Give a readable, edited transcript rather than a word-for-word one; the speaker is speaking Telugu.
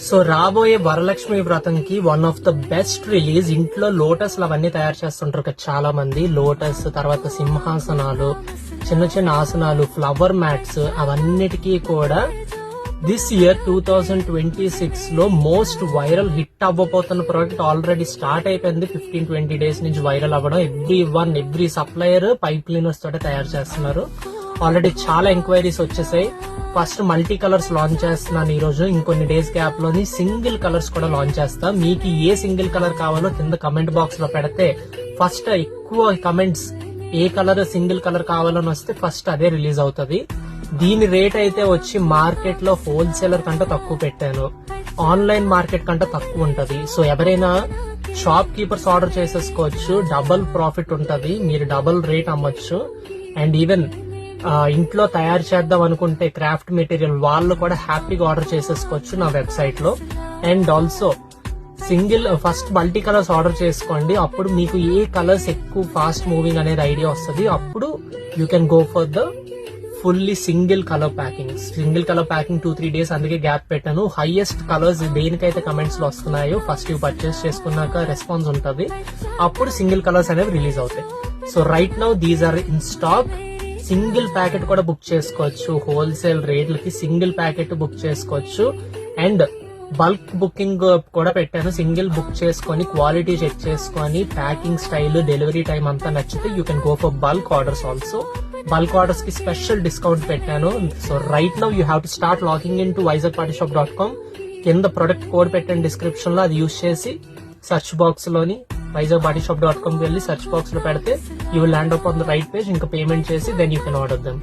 సో రాబోయే వరలక్ష్మి వ్రతంకి one of the best release. ఇంట్లో లోటస్ అవన్నీ తయారు చేస్తుంటారు కదా చాలా మంది. లోటస్, తర్వాత సింహాసనాలు, చిన్న చిన్న ఆసనాలు, ఫ్లవర్ మ్యాట్స్, అవన్నిటికీ కూడా దిస్ ఇయర్ 2026 లో మోస్ట్ వైరల్ హిట్ అవ్వబోతున్న ప్రోడక్ట్ ఆల్రెడీ స్టార్ట్ అయిపోయింది. 15-20 డేస్ నుంచి వైరల్ అవ్వడం. ఎవ్రీ సప్లయర్ పైప్ క్లీనర్స్ తోటే తయారు చేస్తున్నారు. ఆల్రెడీ చాలా ఎంక్వైరీస్ వచ్చేసాయి. ఫస్ట్ మల్టీ కలర్స్ లాంచ్ చేస్తున్నాను ఈ రోజు. ఇంకొన్ని డేస్ గ్యాప్ లోని సింగిల్ కలర్స్ కూడా లాంచ్ చేస్తా. మీకు ఏ సింగిల్ కలర్ కావాలో కింద కమెంట్ బాక్స్ లో పెడితే ఫస్ట్ ఎక్కువ కమెంట్స్ ఏ కలర్ సింగిల్ కలర్ కావాలని వస్తే ఫస్ట్ అదే రిలీజ్ అవుతుంది. దీని రేట్ అయితే వచ్చి మార్కెట్ లో హోల్సేలర్ కంటే తక్కువ పెట్టాను, ఆన్లైన్ మార్కెట్ కంటే తక్కువ ఉంటది. సో ఎవరైనా షాప్ కీపర్స్ ఆర్డర్ చేసేసుకోవచ్చు, డబుల్ ప్రాఫిట్ ఉంటది, మీరు డబుల్ రేట్ అమ్మొచ్చు. అండ్ ఈవెన్ ఇంట్లో తయారు చేద్దాం అనుకుంటే క్రాఫ్ట్ మెటీరియల్ వాళ్ళు కూడా హ్యాపీగా ఆర్డర్ చేసేసుకోవచ్చు నా వెబ్సైట్ లో. And also first multi colours order చేసుకోండి. అప్పుడు మీకు ఏ కలర్స్ ఎక్కువ ఫాస్ట్ మూవింగ్ అనేది ఐడియా వస్తుంది. అప్పుడు you can go for the fully single colour packing. 2-3 days అందుకే గ్యాప్ పెట్టాను. హైయెస్ట్ కలర్స్ దేనికైతే కమెంట్స్ లో వస్తున్నాయో ఫస్ట్ ఇవి పర్చేస్ చేసుకున్నాక రెస్పాన్స్ ఉంటుంది, అప్పుడు సింగిల్ కలర్స్ అనేవి రిలీజ్ అవుతాయి. So right now these are in stock. Single packet కూడా బుక్ చేసుకోవచ్చు. హోల్సేల్ రేట్లకి సింగిల్ ప్యాకెట్ బుక్ చేసుకోవచ్చు. అండ్ బల్క్ బుకింగ్ కూడా పెట్టాను. సింగిల్ బుక్ చేసుకొని క్వాలిటీ చెక్ చేసుకొని ప్యాకింగ్ స్టైల్, డెలివరీ టైం అంతా నచ్చితే you can go for bulk orders also. Bulk orders కి స్పెషల్ డిస్కౌంట్ పెట్టాను. So right now you have to start logging in to vizagpartyshop.com. కింద ప్రొడక్ట్ కోడ్ పెట్టండి డిస్క్రిప్షన్ లో, అది యూజ్ చేసి సర్చ్ బాక్స్ లోని vizagpartyshop.com వెళ్ళి సర్చ్ బాక్స్ లో పెడితే you will land up on the right page. ఇంకా పేమెంట్ చేసి then you can order them.